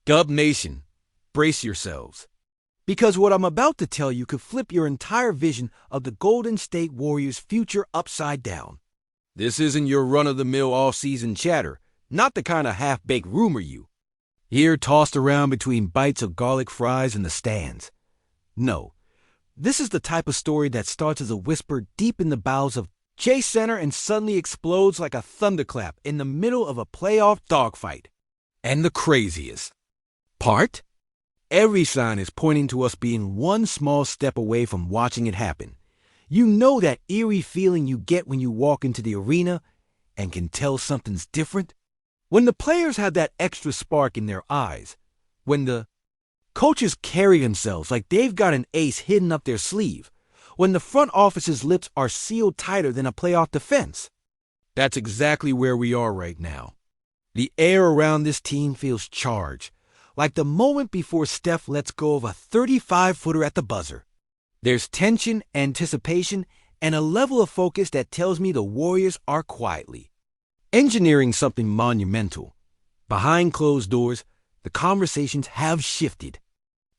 Dub Nation, brace yourselves. Because what I'm about to tell you could flip your entire vision of the Golden State Warriors' future upside down. This isn't your run-of-the-mill all-season chatter, not the kind of half-baked rumor you hear tossed around between bites of garlic fries in the stands. No, this is the type of story that starts as a whisper deep in the bowels of Chase Center and suddenly explodes like a thunderclap in the middle of a playoff dogfight. And the craziest part? Every sign is pointing to us being one small step away from watching it happen. You know that eerie feeling you get when you walk into the arena and can tell something's different? When the players have that extra spark in their eyes, when the coaches carry themselves like they've got an ace hidden up their sleeve, when the front office's lips are sealed tighter than a playoff defense. That's exactly where we are right now. The air around this team feels charged, like the moment before Steph lets go of a 35-footer at the buzzer. There's tension, anticipation, and a level of focus that tells me the Warriors are quietly engineering something monumental. Behind closed doors, the conversations have shifted.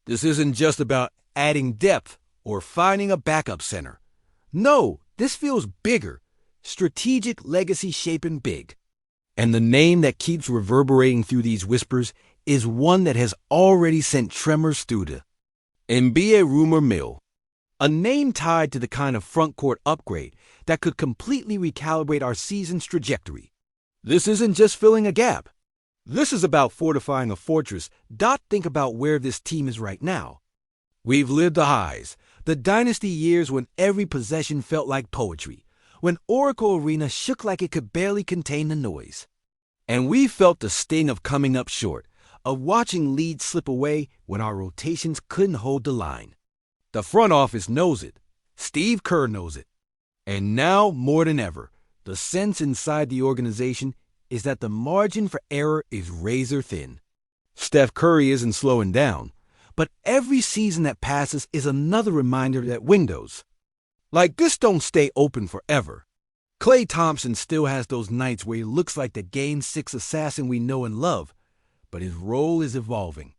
This isn't just about adding depth or finding a backup center. No, this feels bigger, strategic legacy shaping big. And the name that keeps reverberating through these whispers is one that has already sent tremors through the NBA rumor mill. A name tied to the kind of front court upgrade that could completely recalibrate our season's trajectory. This isn't just filling a gap. This is about fortifying a fortress. Think about where this team is right now. We've lived the highs, the dynasty years when every possession felt like poetry, when Oracle Arena shook like it could barely contain the noise. And we felt the sting of coming up short, of watching leads slip away when our rotations couldn't hold the line. The front office knows it. Steve Kerr knows it. And now, more than ever, the sense inside the organization is that the margin for error is razor thin. Steph Curry isn't slowing down, but every season that passes is another reminder that windows like this don't stay open forever. Klay Thompson still has those nights where he looks like the Game 6 assassin we know and love, but his role is evolving.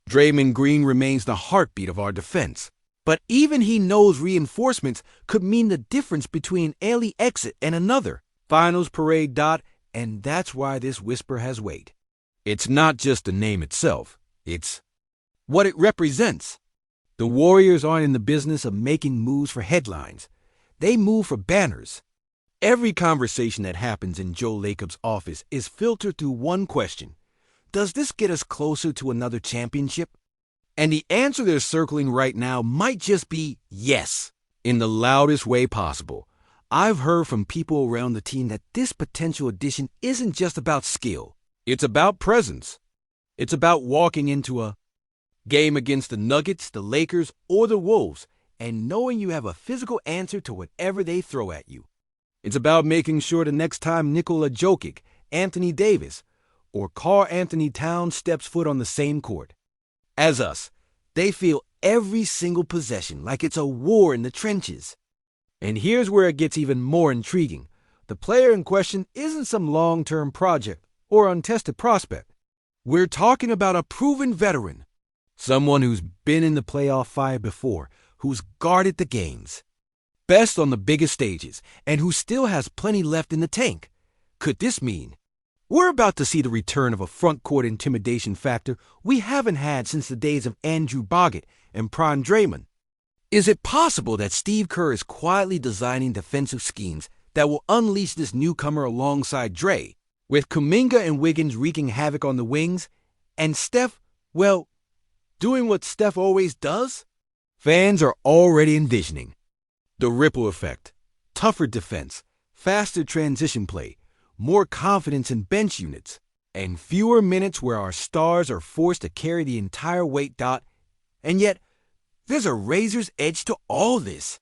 Draymond Green remains the heartbeat of our defense, but even he knows reinforcements could mean the difference between an early exit and another finals parade. And that's why this whisper has weight. It's not just the name itself, it's what it represents. The Warriors aren't in the business of making moves for headlines. They move for banners. Every conversation that happens in Joe Lacob's office is filtered through one question. Does this get us closer to another championship? And the answer they're circling right now might just be yes, in the loudest way possible. I've heard from people around the team that this potential addition isn't just about skill. It's about presence. It's about walking into a game against the Nuggets, the Lakers, or the Wolves, and knowing you have a physical answer to whatever they throw at you. It's about making sure the next time Nikola Jokic, Anthony Davis, or Karl Anthony Towns steps foot on the same court as us, they feel every single possession like it's a war in the trenches. And here's where it gets even more intriguing. The player in question isn't some long-term project or untested prospect. We're talking about a proven veteran, someone who's been in the playoff fire before, who's guarded the games best on the biggest stages, and who still has plenty left in the tank. Could this mean we're about to see the return of a front-court intimidation factor we haven't had since the days of Andrew Bogut and prime Draymond? Is it possible that Steve Kerr is quietly designing defensive schemes that will unleash this newcomer alongside Dre, with Kuminga and Wiggins wreaking havoc on the wings, and Steph, well, doing what Steph always does? Fans are already envisioning the ripple effect, tougher defense, faster transition play, more confidence in bench units, and fewer minutes where our stars are forced to carry the entire weight. And yet, there's a razor's edge to all this.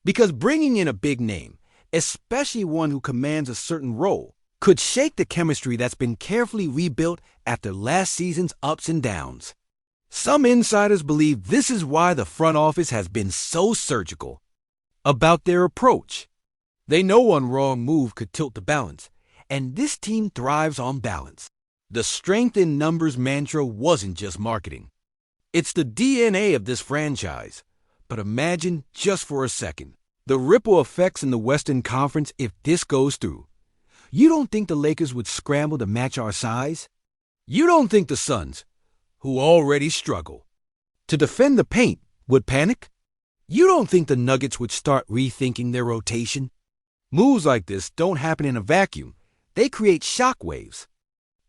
Because bringing in a big name, especially one who commands a certain role, could shake the chemistry that's been carefully rebuilt after last season's ups and downs. Some insiders believe this is why the front office has been so surgical about their approach. They know one wrong move could tilt the balance, and this team thrives on balance. The strength in numbers mantra wasn't just marketing. It's the DNA of this franchise. But imagine, just for a second, the ripple effects in the Western Conference if this goes through. You don't think the Lakers would scramble to match our size? You don't think the Suns, who already struggle to defend the paint, would panic? You don't think the Nuggets would start rethinking their rotation? Moves like this don't happen in a vacuum. They create shockwaves.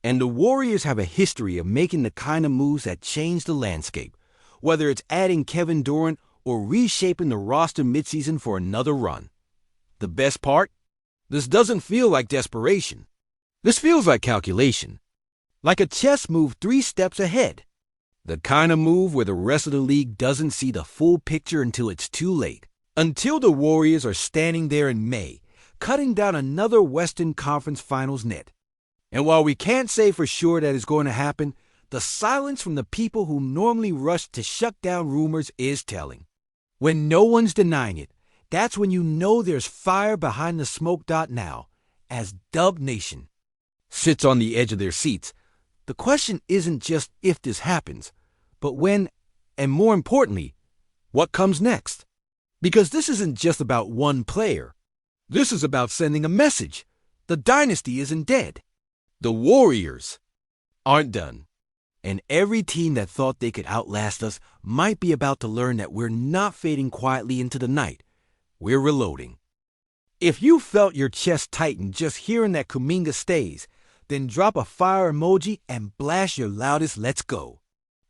And the Warriors have a history of making the kind of moves that change the landscape, whether it's adding Kevin Durant or reshaping the roster midseason for another run. The best part? This doesn't feel like desperation. This feels like calculation. Like a chess move 3 steps ahead. The kind of move where the rest of the league doesn't see the full picture until it's too late. Until the Warriors are standing there in May, cutting down another Western Conference Finals net. And while we can't say for sure that it's going to happen, the silence from the people who normally rush to shut down rumors is telling. When no one's denying it, that's when you know there's fire behind the smoke. Now, as Dub Nation sits on the edge of their seats, the question isn't just if this happens, but when, and more importantly, what comes next. Because this isn't just about one player. This is about sending a message. The dynasty isn't dead. The Warriors aren't done. And every team that thought they could outlast us might be about to learn that we're not fading quietly into the night. We're reloading. If you felt your chest tighten just hearing that Kuminga stays, then drop a fire emoji and blast your loudest "let's go"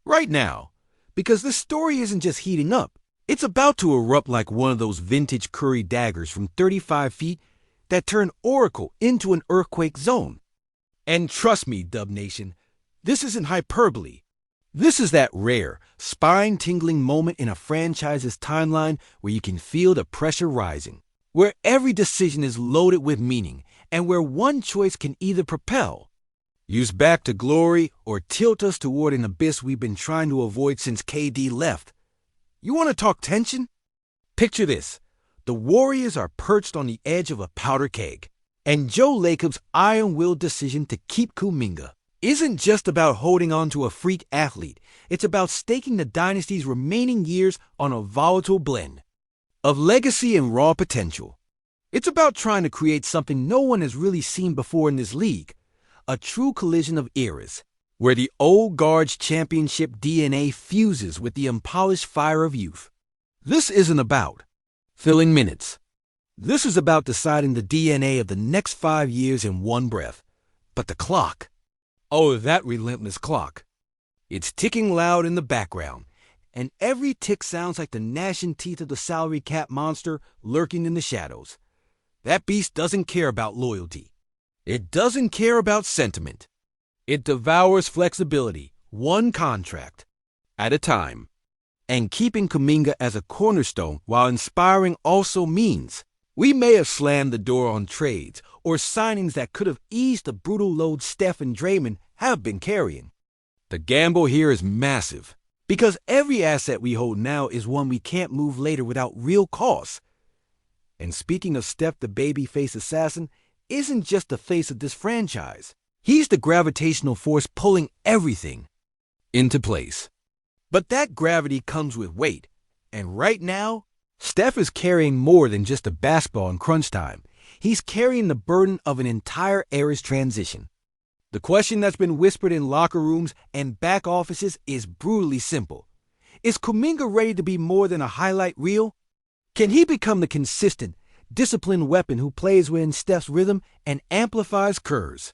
right now. Because this story isn't just heating up. It's about to erupt like one of those vintage Curry daggers from 35 feet that turn Oracle into an earthquake zone. And trust me, Dub Nation, this isn't hyperbole. This is that rare, spine-tingling moment in a franchise's timeline where you can feel the pressure rising, where every decision is loaded with meaning, and where one choice can either propel us back to glory or tilt us toward an abyss we've been trying to avoid since KD left. You want to talk tension? Picture this. The Warriors are perched on the edge of a powder keg, and Joe Lacob's iron-willed decision to keep Kuminga isn't just about holding on to a freak athlete. It's about staking the dynasty's remaining years on a volatile blend of legacy and raw potential. It's about trying to create something no one has really seen before in this league, a true collision of eras, where the old guard's championship DNA fuses with the unpolished fire of youth. This isn't about filling minutes. This is about deciding the DNA of the next 5 years in one breath. But the clock, oh, that relentless clock, it's ticking loud in the background, and every tick sounds like the gnashing teeth of the salary cap monster lurking in the shadows. That beast doesn't care about loyalty. It doesn't care about sentiment. It devours flexibility, one contract at a time. And keeping Kuminga as a cornerstone while inspiring also means we may have slammed the door on trades or signings that could have eased the brutal load Steph and Draymond have been carrying. The gamble here is massive, because every asset we hold now is one we can't move later without real costs. And speaking of Steph, the babyface assassin isn't just the face of this franchise. He's the gravitational force pulling everything into place. But that gravity comes with weight, and right now, Steph is carrying more than just a basketball in crunch time. He's carrying the burden of an entire era's transition. The question that's been whispered in locker rooms and back offices is brutally simple. Is Kuminga ready to be more than a highlight reel? Can he become the consistent, disciplined weapon who plays within Steph's rhythm and amplifies Kerr's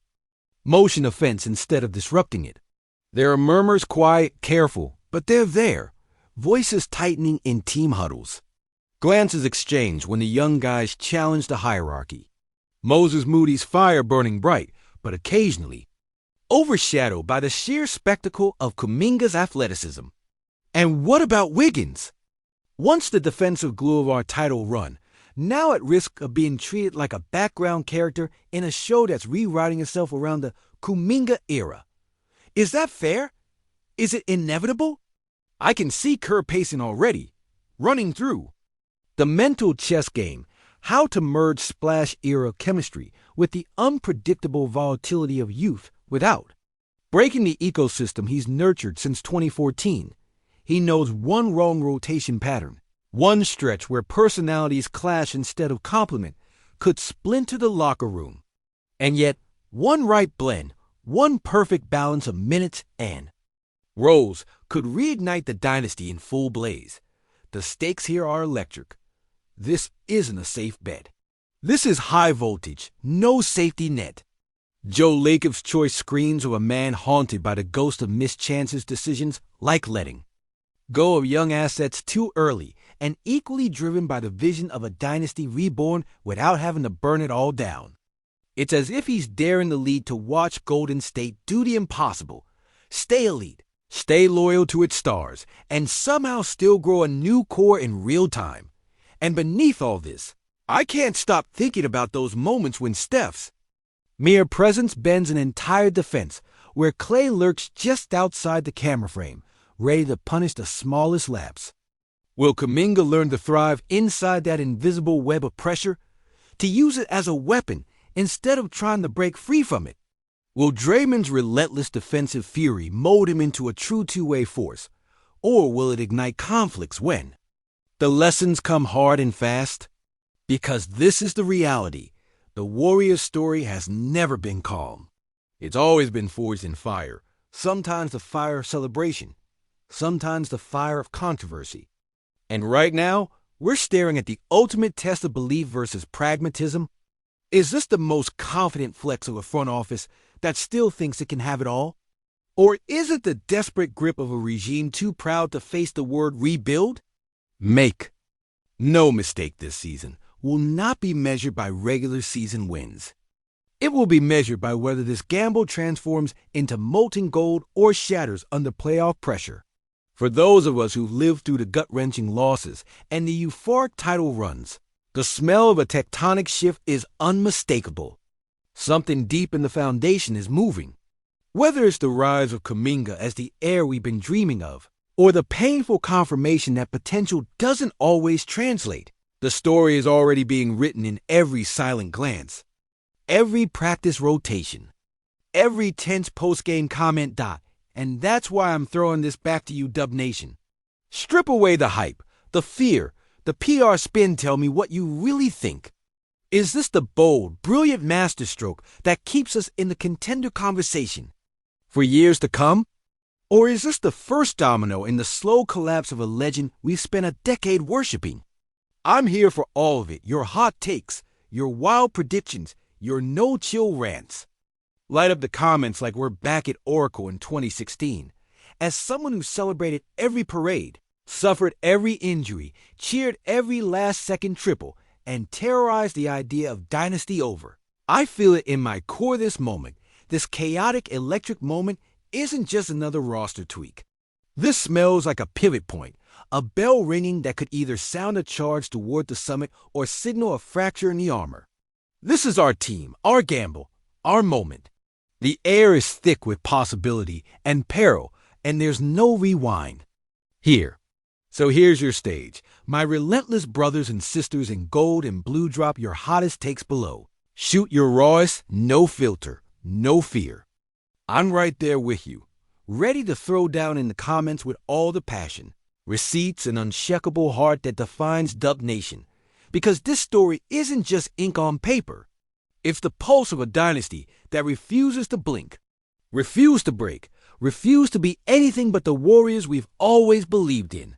motion offense instead of disrupting it? There are murmurs, quiet, careful, but they're there. Voices tightening in team huddles. Glances exchanged when the young guys challenge the hierarchy. Moses Moody's fire burning bright, but occasionally overshadowed by the sheer spectacle of Kuminga's athleticism. And what about Wiggins? Once the defensive glue of our title run, now at risk of being treated like a background character in a show that's rewriting itself around the Kuminga era. Is that fair? Is it inevitable? I can see Kerr pacing already, running through the mental chess game, how to merge splash-era chemistry with the unpredictable volatility of youth without breaking the ecosystem he's nurtured since 2014. He knows one wrong rotation pattern, one stretch where personalities clash instead of complement, could splinter the locker room. And yet, one right blend, one perfect balance of minutes and roles could reignite the dynasty in full blaze. The stakes here are electric. This isn't a safe bet. This is high voltage, no safety net. Joe Lacob's choice screams of a man haunted by the ghost of missed chances decisions like letting go of young assets too early and equally driven by the vision of a dynasty reborn without having to burn it all down. It's as if he's daring the league to watch Golden State do the impossible, stay elite, stay loyal to its stars, and somehow still grow a new core in real time. And beneath all this, I can't stop thinking about those moments when Steph's mere presence bends an entire defense, where Klay lurks just outside the camera frame, ready to punish the smallest lapse. Will Kuminga learn to thrive inside that invisible web of pressure, to use it as a weapon instead of trying to break free from it? Will Draymond's relentless defensive fury mold him into a true two-way force, or will it ignite conflicts when the lessons come hard and fast? Because this is the reality. The Warriors' story has never been calm. It's always been forged in fire, sometimes the fire of celebration, sometimes the fire of controversy. And right now, we're staring at the ultimate test of belief versus pragmatism. Is this the most confident flex of a front office that still thinks it can have it all? Or is it the desperate grip of a regime too proud to face the word rebuild? Make no mistake, this season will not be measured by regular season wins. It will be measured by whether this gamble transforms into molten gold or shatters under playoff pressure. For those of us who've lived through the gut-wrenching losses and the euphoric title runs, the smell of a tectonic shift is unmistakable. Something deep in the foundation is moving. Whether it's the rise of Kuminga as the heir we've been dreaming of, or the painful confirmation that potential doesn't always translate, the story is already being written in every silent glance, every practice rotation, every tense post-game comment. And that's why I'm throwing this back to you, Dub Nation. Strip away the hype, the fear, the PR spin. Tell me what you really think. Is this the bold, brilliant masterstroke that keeps us in the contender conversation for years to come? Or is this the first domino in the slow collapse of a legend we've spent a decade worshiping? I'm here for all of it, your hot takes, your wild predictions, your no-chill rants. Light up the comments like we're back at Oracle in 2016. As someone who celebrated every parade, suffered every injury, cheered every last-second triple, and terrorized the idea of dynasty over, I feel it in my core this moment. This chaotic, electric moment isn't just another roster tweak. This smells like a pivot point, a bell ringing that could either sound a charge toward the summit or signal a fracture in the armor. This is our team, our gamble, our moment. The air is thick with possibility and peril, and there's no rewind. Here. So here's your stage. My relentless brothers and sisters in gold and blue, drop your hottest takes below. Shoot your rawest, no filter, no fear. I'm right there with you, ready to throw down in the comments with all the passion, receipts, and unshakable heart that defines Dub Nation. Because this story isn't just ink on paper. It's the pulse of a dynasty that refuses to blink, refuse to break, refuse to be anything but the Warriors we've always believed in.